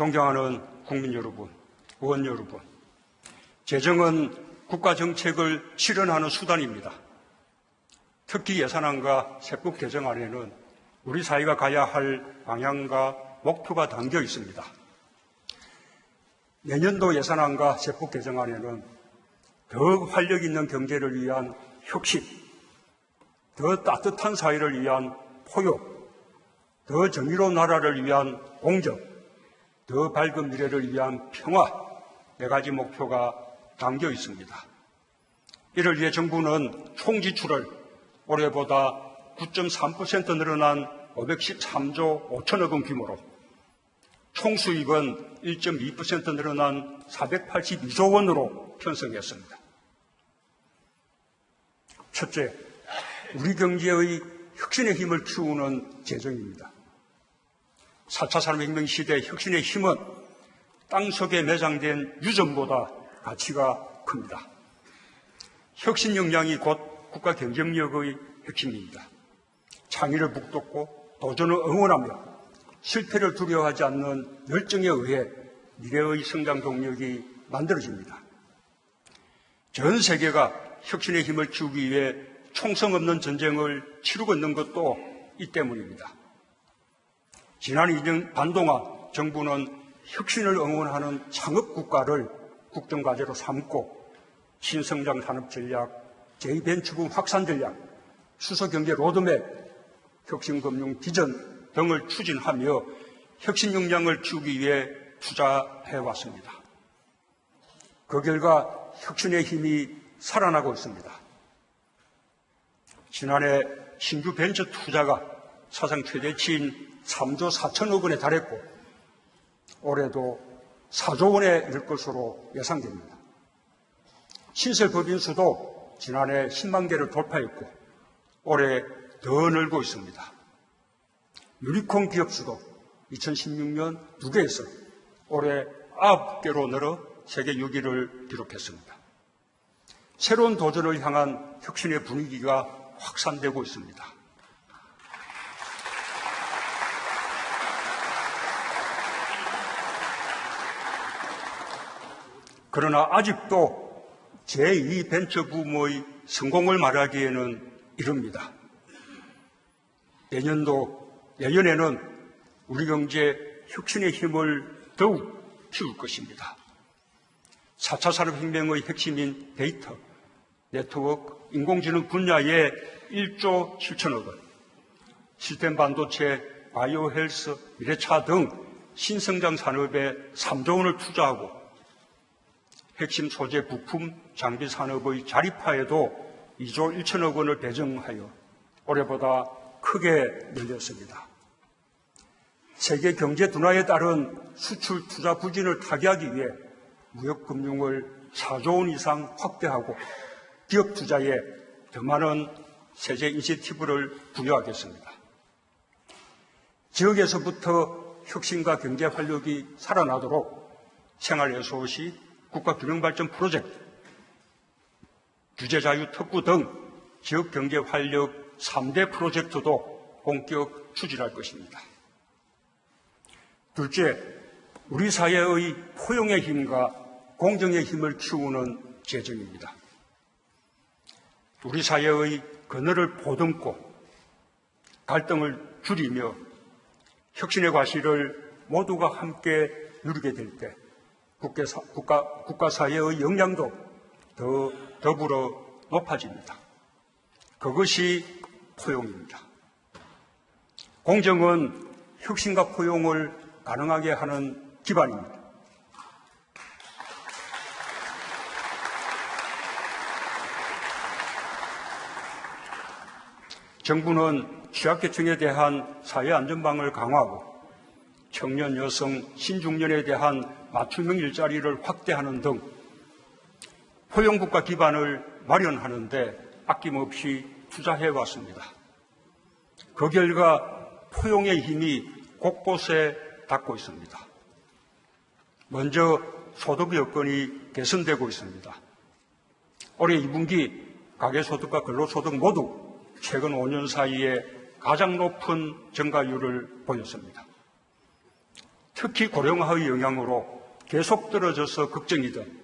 존경하는 국민 여러분, 의원 여러분, 재정은 국가 정책을 실현하는 수단입니다. 특히 예산안과 세법 개정안에는 우리 사회가 가야 할 방향과 목표가 담겨 있습니다. 내년도 예산안과 세법 개정안에는 더욱 활력 있는 경제를 위한 혁신, 더 따뜻한 사회를 위한 포용, 더 정의로운 나라를 위한 공정, 더 밝은 미래를 위한 평화, 4가지 목표가 담겨 있습니다. 이를 위해 정부는 총 지출을 올해보다 9.3% 늘어난 513조 5천억 원 규모로, 총 수입은 1.2% 늘어난 482조 원으로 편성했습니다. 첫째, 우리 경제의 혁신의 힘을 키우는 재정입니다. 4차 산업혁명 시대 혁신의 힘은 땅속에 매장된 유전보다 가치가 큽니다. 혁신 역량이 곧 국가 경쟁력의 핵심입니다. 창의를 북돋고 도전을 응원하며 실패를 두려워하지 않는 열정에 의해 미래의 성장 동력이 만들어집니다. 전 세계가 혁신의 힘을 키우기 위해 총성 없는 전쟁을 치르고 있는 것도 이 때문입니다. 지난 2년 반 동안 정부는 혁신을 응원하는 창업국가를 국정과제로 삼고 신성장 산업 전략, 제2벤처붐 확산 전략, 수소경제 로드맵, 혁신금융 비전 등을 추진하며 혁신 역량을 키우기 위해 투자해왔습니다. 그 결과 혁신의 힘이 살아나고 있습니다. 지난해 신규 벤처 투자가 사상 최대치인 3조 4천억 원에 달했고 올해도 4조 원에 이를 것으로 예상됩니다. 신설법인 수도 지난해 10만 개를 돌파했고 올해 더 늘고 있습니다. 유니콘 기업 수도 2016년 2개에서 올해 9개로 늘어 세계 6위를 기록했습니다. 새로운 도전을 향한 혁신의 분위기가 확산되고 있습니다. 그러나 아직도 제2벤처붐의 성공을 말하기에는 이릅니다. 내년에는 우리 경제 혁신의 힘을 더욱 키울 것입니다. 4차 산업혁명의 핵심인 데이터, 네트워크, 인공지능 분야에 1조 7천억 원, 시스템 반도체, 바이오 헬스, 미래차 등 신성장 산업에 3조 원을 투자하고 핵심 소재 부품, 장비 산업의 자립화에도 2조 1천억 원을 배정하여 올해보다 크게 늘렸습니다. 세계 경제 둔화에 따른 수출 투자 부진을 타개하기 위해 무역금융을 4조 원 이상 확대하고 기업 투자에 더 많은 세제 인센티브를 부여하겠습니다. 지역에서부터 혁신과 경제 활력이 살아나도록 생활예술시, 국가균형발전 프로젝트, 규제자유 특구 등 지역경제 활력 3대 프로젝트도 본격 추진할 것입니다. 둘째, 우리 사회의 포용의 힘과 공정의 힘을 키우는 재정입니다. 우리 사회의 그늘을 보듬고 갈등을 줄이며 혁신의 과실을 모두가 함께 누리게 될 때 국가 사회의 역량도 더불어 높아집니다. 그것이 포용입니다. 공정은 혁신과 포용을 가능하게 하는 기반입니다. 정부는 취약계층에 대한 사회안전망을 강화하고 청년, 여성, 신중년에 대한 맞춤형 일자리를 확대하는 등 포용국가 기반을 마련하는 데 아낌없이 투자해왔습니다. 그 결과 포용의 힘이 곳곳에 닿고 있습니다. 먼저 소득 여건이 개선되고 있습니다. 올해 2분기 가계소득과 근로소득 모두 최근 5년 사이에 가장 높은 증가율을 보였습니다. 특히 고령화의 영향으로 계속 떨어져서 걱정이던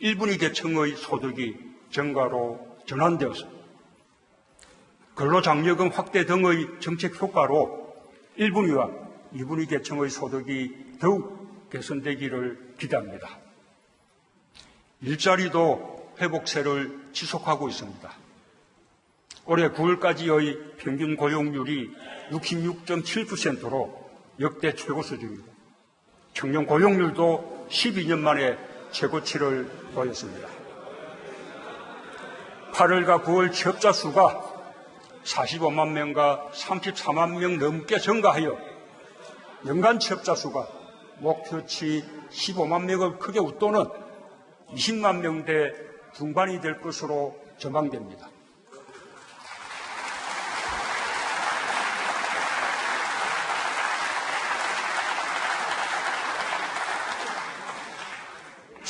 1분위 계층의 소득이 증가로 전환되어서 근로장려금 확대 등의 정책 효과로 1분위와 2분위 계층의 소득이 더욱 개선되기를 기대합니다. 일자리도 회복세를 지속하고 있습니다. 올해 9월까지의 평균 고용률이 66.7%로 역대 최고 수준이고 청년 고용률도 12년 만에 최고치를 보였습니다. 8월과 9월 취업자 수가 45만 명과 34만 명 넘게 증가하여 연간 취업자 수가 목표치 15만 명을 크게 웃도는 20만 명대 중반이 될 것으로 전망됩니다.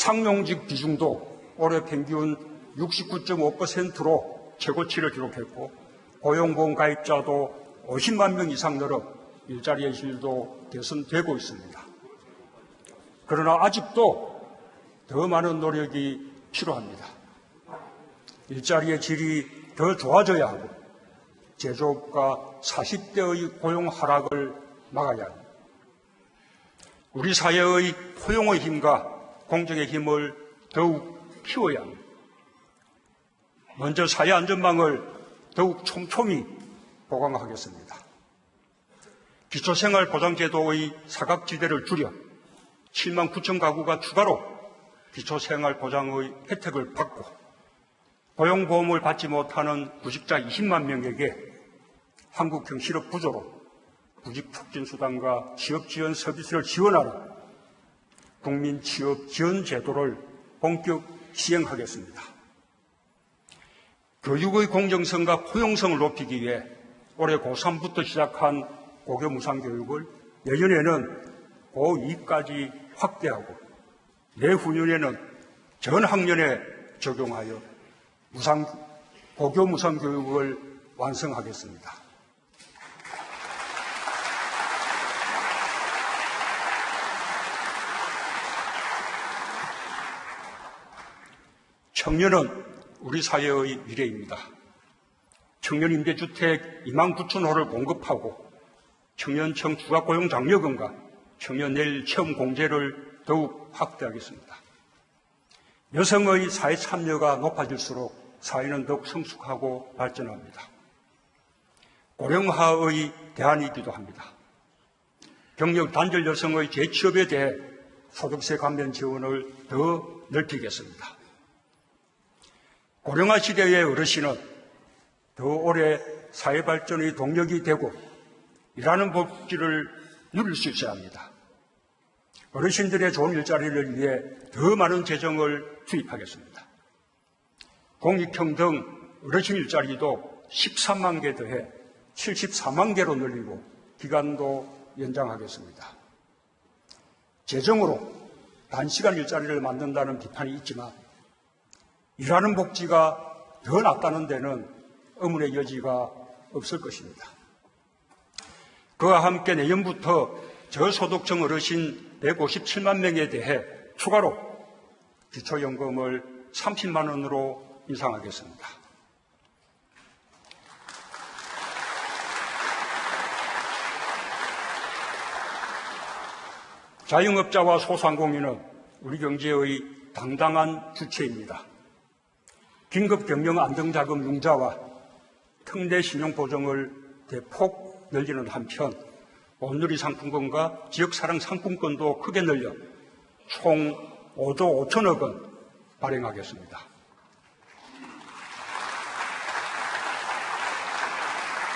상용직 비중도 올해 평균 69.5%로 최고치를 기록했고 고용보험 가입자도 50만 명 이상 늘어 일자리의 질도 개선되고 있습니다. 그러나 아직도 더 많은 노력이 필요합니다. 일자리의 질이 더 좋아져야 하고 제조업과 40대의 고용 하락을 막아야 합니다. 우리 사회의 포용의 힘과 공정의 힘을 더욱 키워야 합니다. 먼저 사회안전망을 더욱 촘촘히 보강하겠습니다. 기초생활보장제도의 사각지대를 줄여 7만 9천 가구가 추가로 기초생활보장의 혜택을 받고 고용보험을 받지 못하는 구직자 20만 명에게 한국형 실업부조로 구직촉진수당과 취업지원 서비스를 지원하는 국민취업지원제도를 본격 시행하겠습니다. 교육의 공정성과 포용성을 높이기 위해 올해 고3부터 시작한 고교 무상교육을 내년에는 고2까지 확대하고 내후년에는 전 학년에 적용하여 고교 무상교육을 완성하겠습니다. 청년은 우리 사회의 미래입니다. 청년 임대주택 2만 9천 호를 공급하고 청년청 추가고용장려금과 청년 내일 체험 공제를 더욱 확대하겠습니다. 여성의 사회 참여가 높아질수록 사회는 더욱 성숙하고 발전합니다. 고령화의 대안이기도 합니다. 경력 단절 여성의 재취업에 대해 소득세 감면 지원을 더 넓히겠습니다. 고령화 시대의 어르신은 더 오래 사회 발전의 동력이 되고 일하는 복지를 누릴 수 있어야 합니다. 어르신들의 좋은 일자리를 위해 더 많은 재정을 투입하겠습니다. 공익형 등 어르신 일자리도 13만 개 더해 74만 개로 늘리고 기간도 연장하겠습니다. 재정으로 단시간 일자리를 만든다는 비판이 있지만 일하는 복지가 더 낫다는 데는 의문의 여지가 없을 것입니다. 그와 함께 내년부터 저소득층 어르신 157만 명에 대해 추가로 기초연금을 30만 원으로 인상하겠습니다. 자영업자와 소상공인은 우리 경제의 당당한 주체입니다. 긴급경영 안정자금 융자와 특례 신용보증을 대폭 늘리는 한편 온누리 상품권과 지역사랑 상품권도 크게 늘려 총 5조 5천억 원 발행하겠습니다.